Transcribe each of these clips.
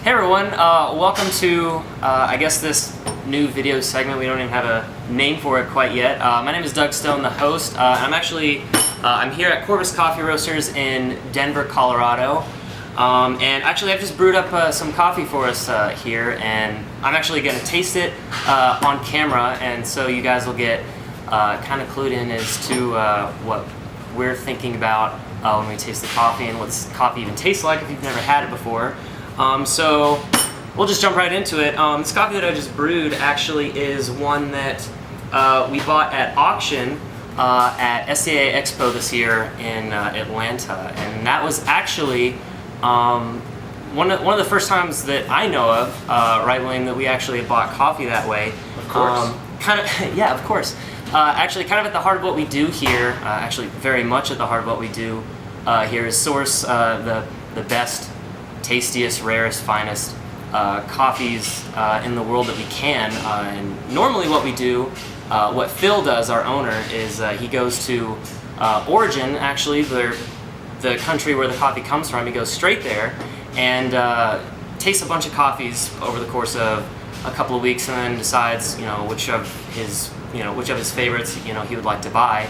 Hey everyone, welcome to, I guess this new video segment. We don't even have a name for it quite yet. My name is Doug Stone, the host. I'm here at Corvus Coffee Roasters in Denver, Colorado. And actually I've just brewed up some coffee for us here, and I'm actually going to taste it on camera, and so you guys will get kind of clued in as to what we're thinking about when we taste the coffee and what coffee even tastes like if you've never had it before. So we'll just jump right into it. This coffee that I just brewed actually is one that we bought at auction at SCA Expo this year in Atlanta, and that was actually one of the first times that I know of, right, William, that we actually bought coffee that way. Of course. Yeah, of course. Actually, kind of at the heart of what we do here, actually very much at the heart of what we do here, is source the best, tastiest, rarest, finest coffees in the world that we can. And normally what we do, what Phil does, our owner, is he goes to Origin, actually, the country where the coffee comes from. He goes straight there and tastes a bunch of coffees over the course of a couple of weeks, and then decides, which of his favorites, he would like to buy.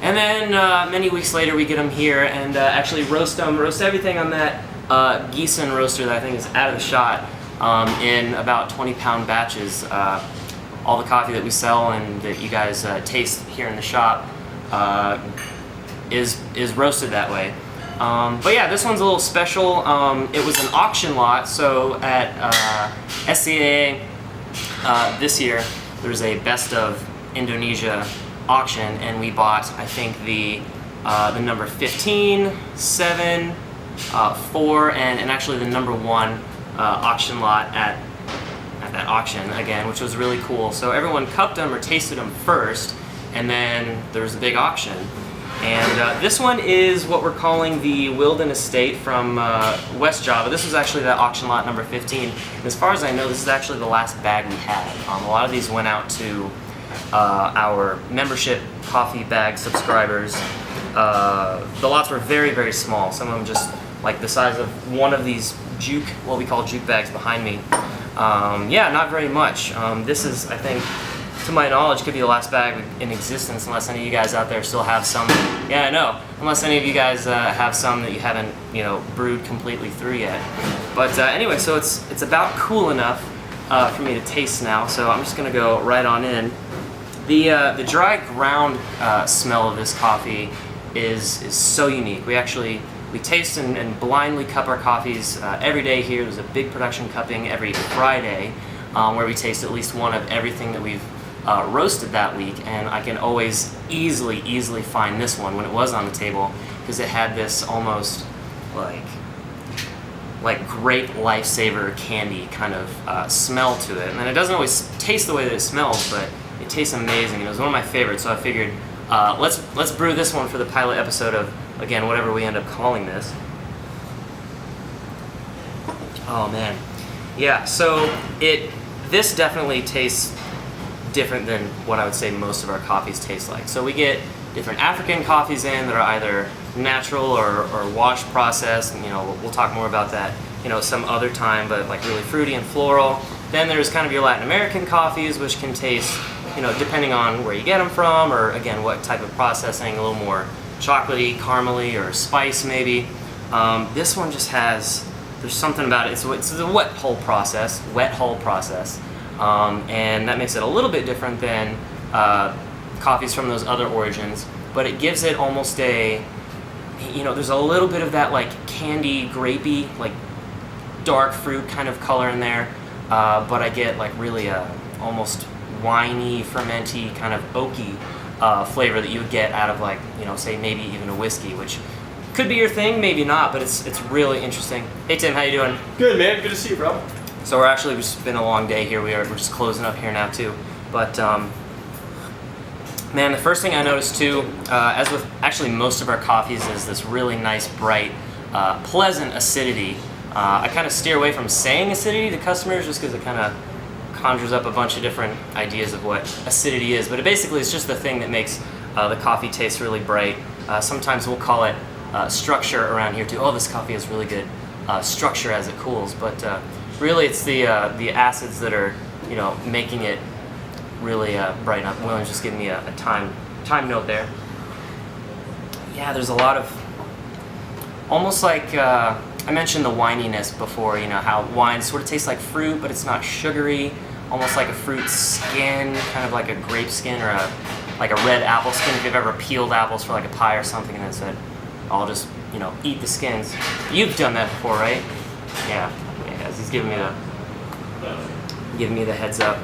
And then many weeks later, we get them here and actually roast everything on that Gießen roaster that I think is out of the shot in about 20-pound batches. All the coffee that we sell and that you guys taste here in the shop is roasted that way. But yeah, this one's a little special. It was an auction lot, so at SCA this year there's a Best of Indonesia auction, and we bought, I think, the number 15, 7, 4, and actually the number 1 auction lot at that auction again, which was really cool. So everyone cupped them or tasted them first, and then there was a big auction. And this one is what we're calling the Wildan Estate from West Java. This was actually that auction lot number 15. And as far as I know, this is actually the last bag we had. A lot of these went out to our membership coffee bag subscribers. The lots were very, very small. Some of them just like the size of one of these what we call juke bags behind me. Yeah, not very much. This is, I think, to my knowledge, could be the last bag in existence, unless any of you guys out there still have some. Yeah, I know. Unless any of you guys have some that you haven't, brewed completely through yet. But anyway, so it's about cool enough for me to taste now. So I'm just gonna go right on in. The dry ground smell of this coffee is so unique. We taste and blindly cup our coffees every day here. There's a big production cupping every Friday where we taste at least one of everything that we've roasted that week, and I can always easily find this one when it was on the table, because it had this almost like grape lifesaver candy kind of smell to it. And it doesn't always taste the way that it smells, but it tastes amazing. It was one of my favorites, so I figured let's brew this one for the pilot episode of, again, whatever we end up calling this. Oh man, yeah. So this definitely tastes different than what I would say most of our coffees taste like. So we get different African coffees in that are either natural or wash processed, and we'll talk more about that some other time, but like really fruity and floral. Then there's kind of your Latin American coffees, which can taste, depending on where you get them from, or again what type of processing, a little more chocolatey, caramely, or spice maybe. This one just there's something about it. It's a wet hull process, and that makes it a little bit different than coffees from those other origins, but it gives it almost there's a little bit of that like candy, grapey, like dark fruit kind of color in there, but I get like really almost winey, fermenty, kind of oaky flavor that you would get out of like, say maybe even a whiskey, which could be your thing, maybe not, but it's really interesting. Hey Tim, how you doing? Good, man. Good to see you, bro. So it's been a long day here. We're just closing up here now too. But man, the first thing I noticed too, as with actually most of our coffees, is this really nice, bright, pleasant acidity. I kind of steer away from saying acidity to customers just because it kind of conjures up a bunch of different ideas of what acidity is. But it basically is just the thing that makes the coffee taste really bright. Sometimes we'll call it structure around here too. Oh, this coffee has really good structure as it cools. But Really, it's the acids that are, you know, making it really brighten up. William's just giving me a time note there. Yeah, there's a lot of, almost like, I mentioned the wininess before, you know, how wine sort of tastes like fruit, but it's not sugary, almost like a fruit skin, kind of like a grape skin or like a red apple skin. If you've ever peeled apples for like a pie or something and then said, I'll just, you know, eat the skins. You've done that before, right? Yeah, he's giving me the heads up.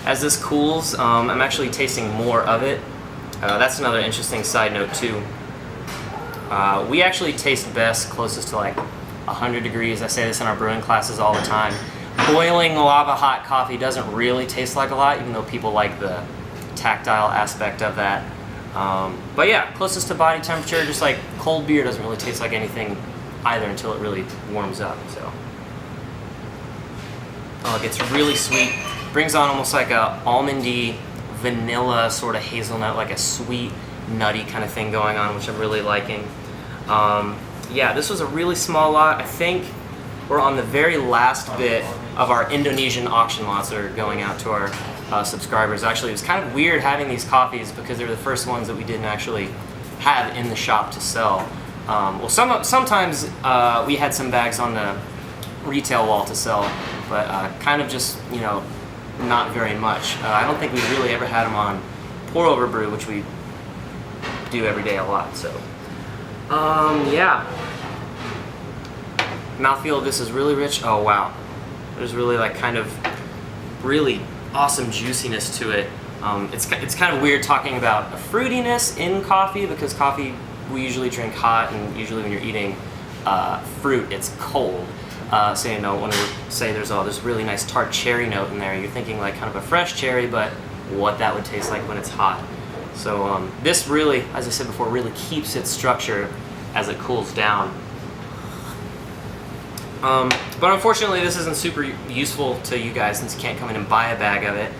As this cools, I'm actually tasting more of it. That's another interesting side note too. We actually taste best closest to like 100 degrees. I say this in our brewing classes all the time. Boiling lava hot coffee doesn't really taste like a lot, even though people like the tactile aspect of that. But yeah, closest to body temperature, just like cold beer doesn't really taste like anything either until it really warms up. So, oh, it gets really sweet. Brings on almost like a almondy, vanilla sort of hazelnut, like a sweet, nutty kind of thing going on, which I'm really liking. Yeah, this was a really small lot. I think we're on the very last bit of our Indonesian auction lots that are going out to our subscribers. Actually, it was kind of weird having these coffees because they were the first ones that we didn't actually have in the shop to sell. Well, sometimes we had some bags on the retail wall to sell, but kind of just, you know, not very much. I don't think we really ever had them on pour over brew, which we do every day a lot. So, yeah. Mouthfeel of this is really rich. Oh wow, there's really like kind of really awesome juiciness to it. It's kind of weird talking about a fruitiness in coffee because coffee we usually drink hot, and usually when you're eating fruit, it's cold. So you know, when we say there's this really nice tart cherry note in there, you're thinking like kind of a fresh cherry, but what that would taste like when it's hot. So this really, as I said before, really keeps its structure as it cools down. But unfortunately, this isn't super useful to you guys since you can't come in and buy a bag of it.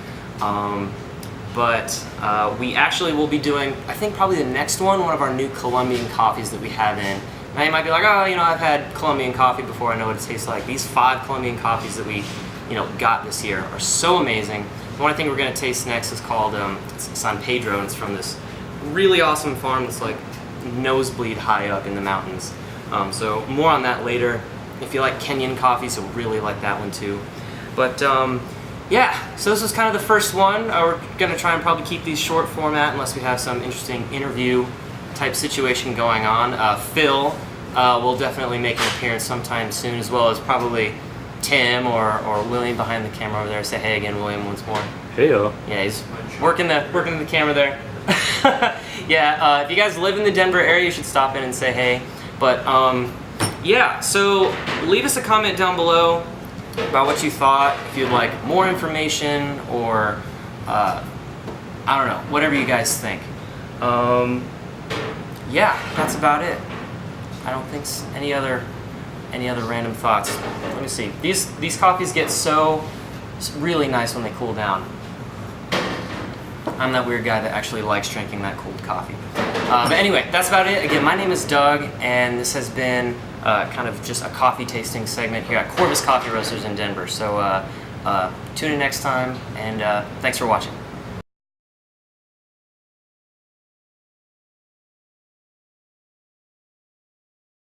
But we actually will be doing, I think probably the next one of our new Colombian coffees that we have in. Now you might be like, oh, you know, I've had Colombian coffee before, I know what it tastes like. These 5 Colombian coffees that we, you know, got this year are so amazing. The one I think we're going to taste next is called San Pedro, and it's from this really awesome farm that's like nosebleed high up in the mountains. So more on that later. If you like Kenyan coffees, you'll really like that one too. But yeah, so this was kind of the first one. We're going to try and probably keep these short format unless we have some interesting interview type situation going on. Phil will definitely make an appearance sometime soon, as well as probably Tim or William behind the camera over there. Say hey again, William, once more. Heyo. Yeah, he's working the camera there. Yeah, if you guys live in the Denver area, you should stop in and say hey. But yeah, so leave us a comment down below about what you thought, if you'd like more information, or I don't know, whatever you guys think. Yeah, that's about it. I don't think any other random thoughts. Let me see. These coffees get really nice when they cool down. I'm that weird guy that actually likes drinking that cold coffee. But anyway, that's about it. Again, my name is Doug, and this has been kind of just a coffee tasting segment here at Corvus Coffee Roasters in Denver. So tune in next time, and thanks for watching.